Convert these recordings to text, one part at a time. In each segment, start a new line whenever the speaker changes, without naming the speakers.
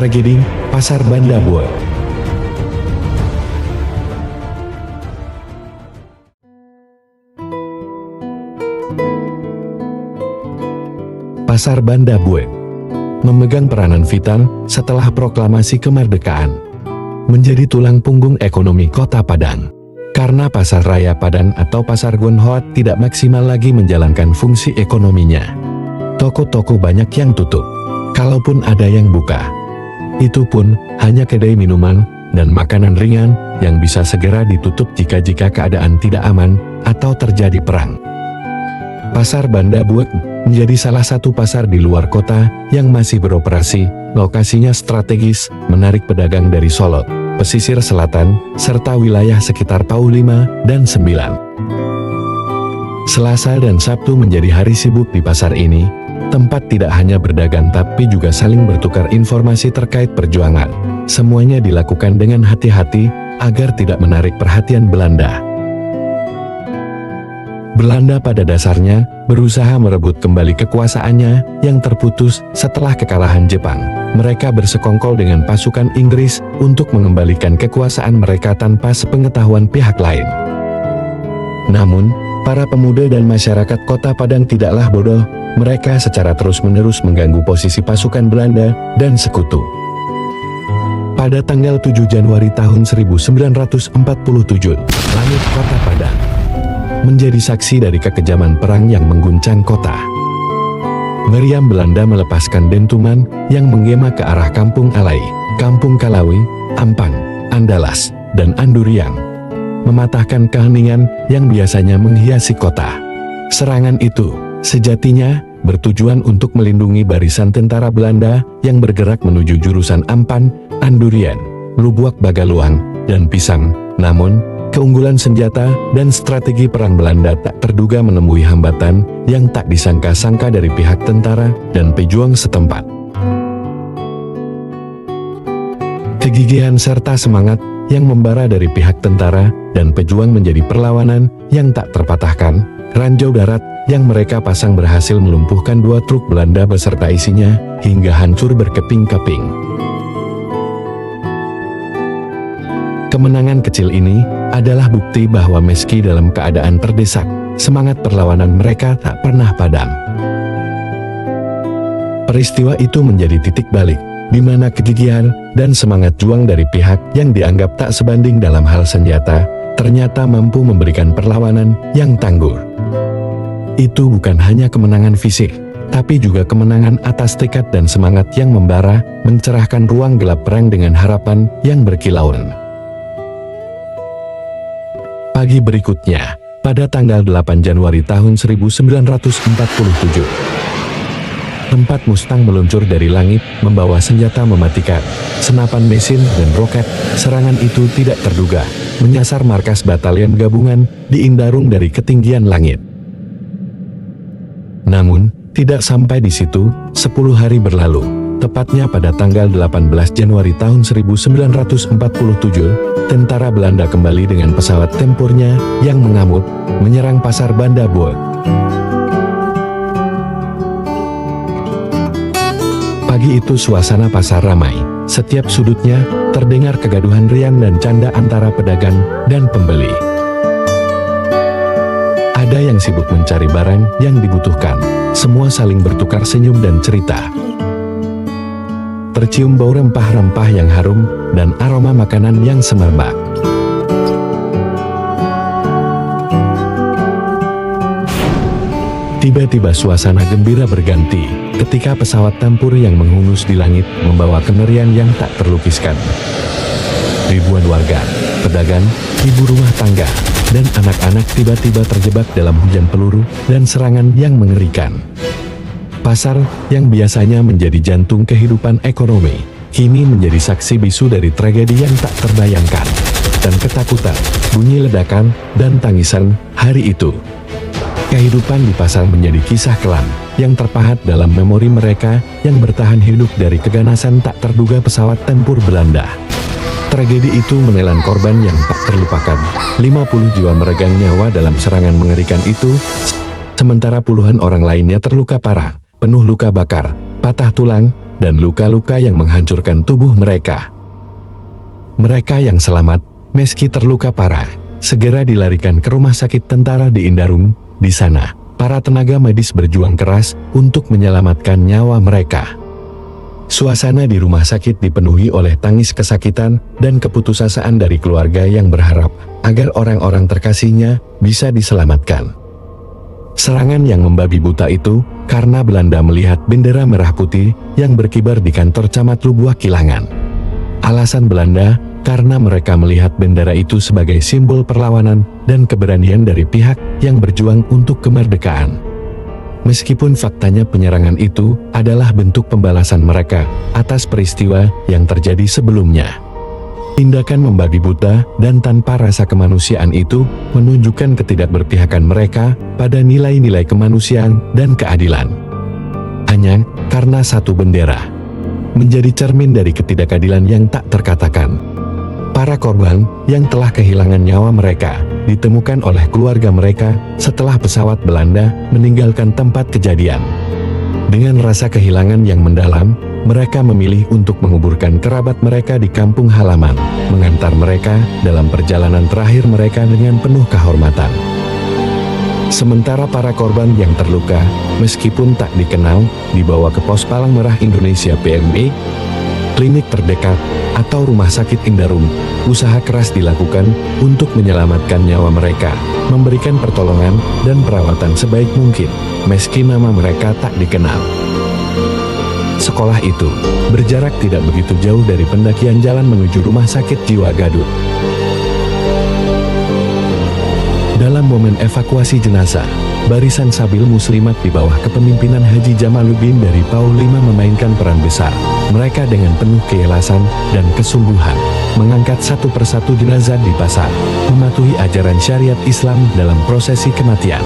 Tragedi Pasar Banda Boe. Pasar Banda Boe memegang peranan vital setelah proklamasi kemerdekaan, menjadi tulang punggung ekonomi Kota Padang. Karena Pasar Raya Padang atau Pasar Gonhoat tidak maksimal lagi menjalankan fungsi ekonominya, toko-toko banyak yang tutup, kalaupun ada yang buka, itu pun hanya kedai minuman dan makanan ringan yang bisa segera ditutup jika keadaan tidak aman atau terjadi perang. Pasar Banda Boe menjadi salah satu pasar di luar kota yang masih beroperasi. Lokasinya strategis, menarik pedagang dari Solok, pesisir selatan, serta wilayah sekitar PAU 5 dan 9. Selasa dan Sabtu menjadi hari sibuk di pasar ini. Tempat tidak hanya berdagang tapi juga saling bertukar informasi terkait perjuangan. Semuanya dilakukan dengan hati-hati agar tidak menarik perhatian Belanda. Belanda pada dasarnya berusaha merebut kembali kekuasaannya yang terputus setelah kekalahan Jepang. Mereka bersekongkol dengan pasukan Inggris untuk mengembalikan kekuasaan mereka tanpa sepengetahuan pihak lain. Namun, para pemuda dan masyarakat Kota Padang tidaklah bodoh. Mereka secara terus-menerus mengganggu posisi pasukan Belanda dan sekutu. Pada tanggal 7 Januari tahun 1947, langit Kota Padang menjadi saksi dari kekejaman perang yang mengguncang kota. Meriam Belanda melepaskan dentuman yang menggema ke arah Kampung Alai, Kampung Kalawi, Ampang, Andalas, dan Anduriang, mematahkan keheningan yang biasanya menghiasi kota. Serangan itu sejatinya bertujuan untuk melindungi barisan tentara Belanda yang bergerak menuju jurusan Ampan, Andurian, Lubuak Bagaluang, dan Pisang. Namun, keunggulan senjata dan strategi perang Belanda tak terduga menemui hambatan yang tak disangka-sangka dari pihak tentara dan pejuang setempat. Kegigihan serta semangat yang membara dari pihak tentara dan pejuang menjadi perlawanan yang tak terpatahkan. Ranjau darat yang mereka pasang berhasil melumpuhkan 2 truk Belanda beserta isinya hingga hancur berkeping-keping. Kemenangan kecil ini adalah bukti bahwa meski dalam keadaan terdesak, semangat perlawanan mereka tak pernah padam. Peristiwa itu menjadi titik balik, di mana kegigihan dan semangat juang dari pihak yang dianggap tak sebanding dalam hal senjata, ternyata mampu memberikan perlawanan yang tangguh. Itu bukan hanya kemenangan fisik, tapi juga kemenangan atas tekad dan semangat yang membara, mencerahkan ruang gelap perang dengan harapan yang berkilauan. Pagi berikutnya, pada tanggal 8 Januari tahun 1947, 4 Mustang meluncur dari langit, membawa senjata mematikan, senapan mesin dan roket. Serangan itu tidak terduga, menyasar markas batalion gabungan di Indarung dari ketinggian langit. Namun, tidak sampai di situ, 10 hari berlalu. Tepatnya pada tanggal 18 Januari tahun 1947, tentara Belanda kembali dengan pesawat tempurnya yang mengamuk, menyerang Pasar Banda Boe. Pagi itu suasana pasar ramai, setiap sudutnya terdengar kegaduhan riang dan canda antara pedagang dan pembeli. Ada yang sibuk mencari barang yang dibutuhkan, semua saling bertukar senyum dan cerita. Tercium bau rempah-rempah yang harum dan aroma makanan yang semerbak. Tiba-tiba suasana gembira berganti ketika pesawat tempur yang menghunus di langit membawa kemerian yang tak terlukiskan. Ribuan warga, pedagang, ibu rumah tangga, dan anak-anak tiba-tiba terjebak dalam hujan peluru dan serangan yang mengerikan. Pasar yang biasanya menjadi jantung kehidupan ekonomi, kini menjadi saksi bisu dari tragedi yang tak terbayangkan. Dan ketakutan, bunyi ledakan, dan tangisan hari itu. Kehidupan di pasar menjadi kisah kelam yang terpahat dalam memori mereka yang bertahan hidup dari keganasan tak terduga pesawat tempur Belanda. Tragedi itu menelan korban yang tak terlupakan. 50 jiwa meregang nyawa dalam serangan mengerikan itu, sementara puluhan orang lainnya terluka parah, penuh luka bakar, patah tulang, dan luka-luka yang menghancurkan tubuh mereka. Mereka yang selamat, meski terluka parah, segera dilarikan ke rumah sakit tentara di Indarung. Di sana, para tenaga medis berjuang keras untuk menyelamatkan nyawa mereka. Suasana di rumah sakit dipenuhi oleh tangis kesakitan dan keputusasaan dari keluarga yang berharap agar orang-orang terkasihnya bisa diselamatkan. Serangan yang membabi buta itu karena Belanda melihat bendera merah putih yang berkibar di kantor Camat Lubuah Kilangan. Alasan Belanda karena mereka melihat bendera itu sebagai simbol perlawanan dan keberanian dari pihak yang berjuang untuk kemerdekaan. Meskipun faktanya penyerangan itu adalah bentuk pembalasan mereka atas peristiwa yang terjadi sebelumnya. Tindakan membabi buta dan tanpa rasa kemanusiaan itu menunjukkan ketidakberpihakan mereka pada nilai-nilai kemanusiaan dan keadilan. Hanya karena satu bendera, menjadi cermin dari ketidakadilan yang tak terkatakan. Para korban yang telah kehilangan nyawa mereka ditemukan oleh keluarga mereka setelah pesawat Belanda meninggalkan tempat kejadian. Dengan rasa kehilangan yang mendalam, mereka memilih untuk menguburkan kerabat mereka di kampung halaman, mengantar mereka dalam perjalanan terakhir mereka dengan penuh kehormatan. Sementara para korban yang terluka, meskipun tak dikenal, dibawa ke Pos Palang Merah Indonesia PMI, klinik terdekat, atau rumah sakit Indarung. Usaha keras dilakukan untuk menyelamatkan nyawa mereka, memberikan pertolongan dan perawatan sebaik mungkin, meski nama mereka tak dikenal. Sekolah itu berjarak tidak begitu jauh dari pendakian jalan menuju rumah sakit jiwa Gadut. Dalam momen evakuasi jenazah, barisan Sabil Muslimat di bawah kepemimpinan Haji Jamaluddin dari PAU 5 memainkan peran besar. Mereka dengan penuh keikhlasan dan kesungguhan mengangkat satu persatu jenazah di pasar, mematuhi ajaran syariat Islam dalam prosesi kematian.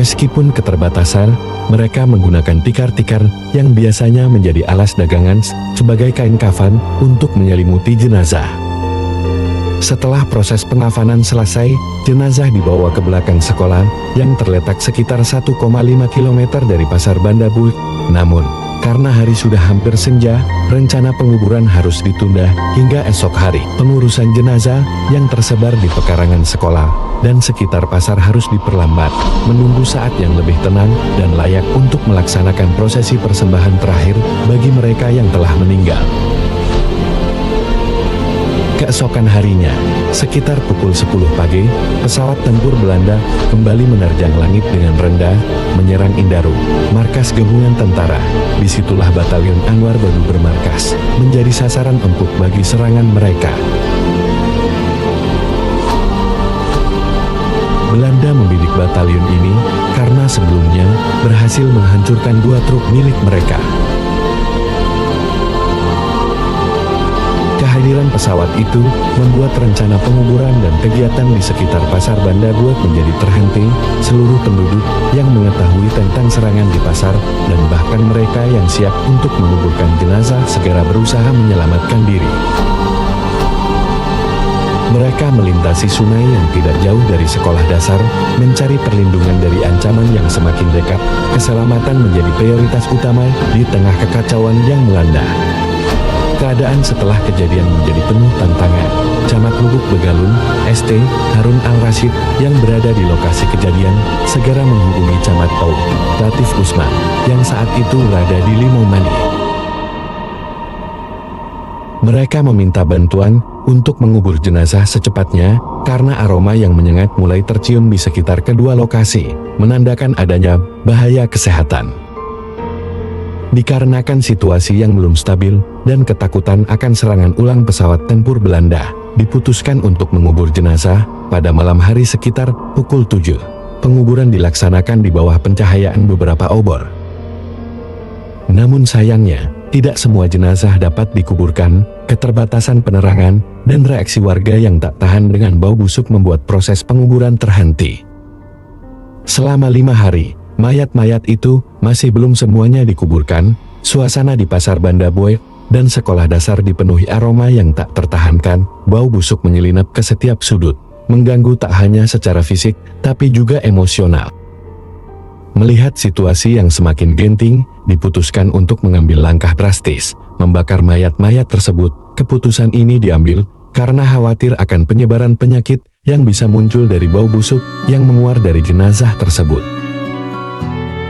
Meskipun keterbatasan, mereka menggunakan tikar-tikar yang biasanya menjadi alas dagangan sebagai kain kafan untuk menyelimuti jenazah. Setelah proses pengafanan selesai, jenazah dibawa ke belakang sekolah yang terletak sekitar 1,5 km dari Pasar Banda Buik. Namun, karena hari sudah hampir senja, rencana penguburan harus ditunda hingga esok hari. Pengurusan jenazah yang tersebar di pekarangan sekolah dan sekitar pasar harus diperlambat, menunggu saat yang lebih tenang dan layak untuk melaksanakan prosesi persembahan terakhir bagi mereka yang telah meninggal. Keesokan harinya, sekitar pukul 10 pagi, pesawat tempur Belanda kembali menerjang langit dengan rendah, menyerang Indarung, markas gabungan tentara. Disitulah Batalion Anwar baru bermarkas, menjadi sasaran empuk bagi serangan mereka. Belanda membidik batalion ini karena sebelumnya berhasil menghancurkan 2 truk milik mereka. Kehadiran pesawat itu membuat rencana penguburan dan kegiatan di sekitar Pasar Banda Buik menjadi terhenti. Seluruh penduduk yang mengetahui tentang serangan di pasar dan bahkan mereka yang siap untuk menguburkan jenazah segera berusaha menyelamatkan diri. Mereka melintasi sungai yang tidak jauh dari sekolah dasar, mencari perlindungan dari ancaman yang semakin dekat. Keselamatan menjadi prioritas utama di tengah kekacauan yang melanda. Keadaan setelah kejadian menjadi penuh tantangan. Camat Lubuk Begalung, ST, Harun Al-Rashid, yang berada di lokasi kejadian, segera menghubungi Camat PAU, Latif Usman, yang saat itu berada di Limomani. Mereka meminta bantuan untuk mengubur jenazah secepatnya, karena aroma yang menyengat mulai tercium di sekitar kedua lokasi, menandakan adanya bahaya kesehatan. Dikarenakan situasi yang belum stabil dan ketakutan akan serangan ulang pesawat tempur Belanda, diputuskan untuk mengubur jenazah pada malam hari sekitar pukul 7. Penguburan dilaksanakan di bawah pencahayaan beberapa obor. Namun sayangnya, tidak semua jenazah dapat dikuburkan. Keterbatasan penerangan dan reaksi warga yang tak tahan dengan bau busuk membuat proses penguburan terhenti. Selama 5 hari, mayat-mayat itu masih belum semuanya dikuburkan. Suasana di Pasar Banda Buik dan sekolah dasar dipenuhi aroma yang tak tertahankan. Bau busuk menyelinap ke setiap sudut, mengganggu tak hanya secara fisik, tapi juga emosional. Melihat situasi yang semakin genting, diputuskan untuk mengambil langkah drastis, membakar mayat-mayat tersebut. Keputusan ini diambil karena khawatir akan penyebaran penyakit yang bisa muncul dari bau busuk yang menguar dari jenazah tersebut.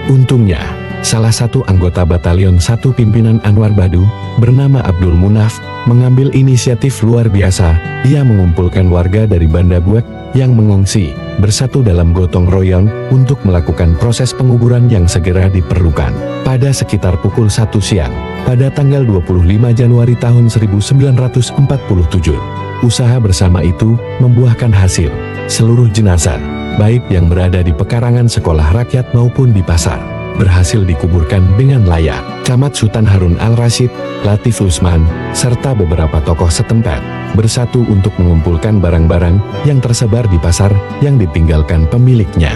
Untungnya, salah satu anggota Batalion 1 pimpinan Anwar Badu, bernama Abdul Munaf, mengambil inisiatif luar biasa. Ia mengumpulkan warga dari Banda Buek yang mengungsi, bersatu dalam gotong royong untuk melakukan proses penguburan yang segera diperlukan. Pada sekitar pukul 1 siang, pada tanggal 25 Januari tahun 1947, usaha bersama itu membuahkan hasil. Seluruh jenazah, baik yang berada di pekarangan sekolah rakyat maupun di pasar, berhasil dikuburkan dengan layak. Camat Sultan Harun Al-Rashid, Latif Usman, serta beberapa tokoh setempat bersatu untuk mengumpulkan barang-barang yang tersebar di pasar yang ditinggalkan pemiliknya.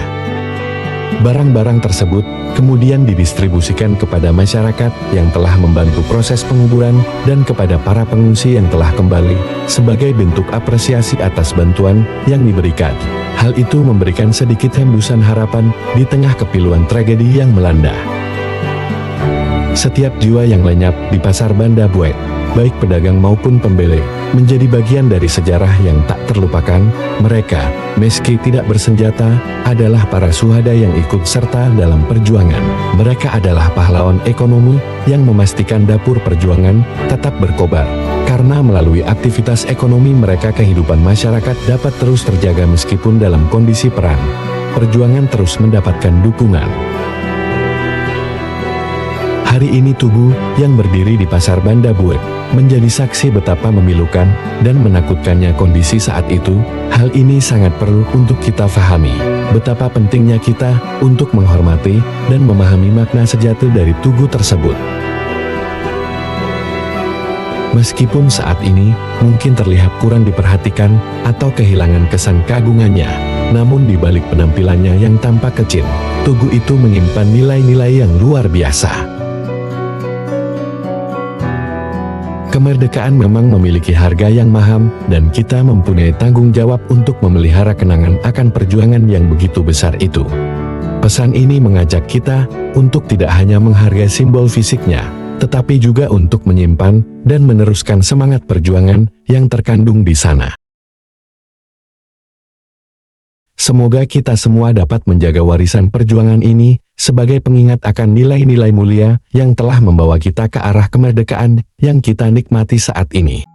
Barang-barang tersebut kemudian didistribusikan kepada masyarakat yang telah membantu proses penguburan dan kepada para pengungsi yang telah kembali sebagai bentuk apresiasi atas bantuan yang diberikan. Hal itu memberikan sedikit hembusan harapan di tengah kepiluan tragedi yang melanda. Setiap jiwa yang lenyap di pasar Banda Buek, baik pedagang maupun pembeli, menjadi bagian dari sejarah yang tak terlupakan. Mereka, meski tidak bersenjata, adalah para syuhada yang ikut serta dalam perjuangan. Mereka adalah pahlawan ekonomi yang memastikan dapur perjuangan tetap berkobar. Karena melalui aktivitas ekonomi mereka kehidupan masyarakat dapat terus terjaga meskipun dalam kondisi perang. Perjuangan terus mendapatkan dukungan. Hari ini tubuh yang berdiri di pasar Banda Buek menjadi saksi betapa memilukan dan menakutkannya kondisi saat itu. Hal ini sangat perlu untuk kita pahami, betapa pentingnya kita untuk menghormati dan memahami makna sejati dari tugu tersebut. Meskipun saat ini mungkin terlihat kurang diperhatikan atau kehilangan kesan keagungannya, namun di balik penampilannya yang tampak kecil, tugu itu menyimpan nilai-nilai yang luar biasa. Kemerdekaan memang memiliki harga yang mahal, dan kita mempunyai tanggung jawab untuk memelihara kenangan akan perjuangan yang begitu besar itu. Pesan ini mengajak kita untuk tidak hanya menghargai simbol fisiknya, tetapi juga untuk menyimpan dan meneruskan semangat perjuangan yang terkandung di sana. Semoga kita semua dapat menjaga warisan perjuangan ini sebagai pengingat akan nilai-nilai mulia yang telah membawa kita ke arah kemerdekaan yang kita nikmati saat ini.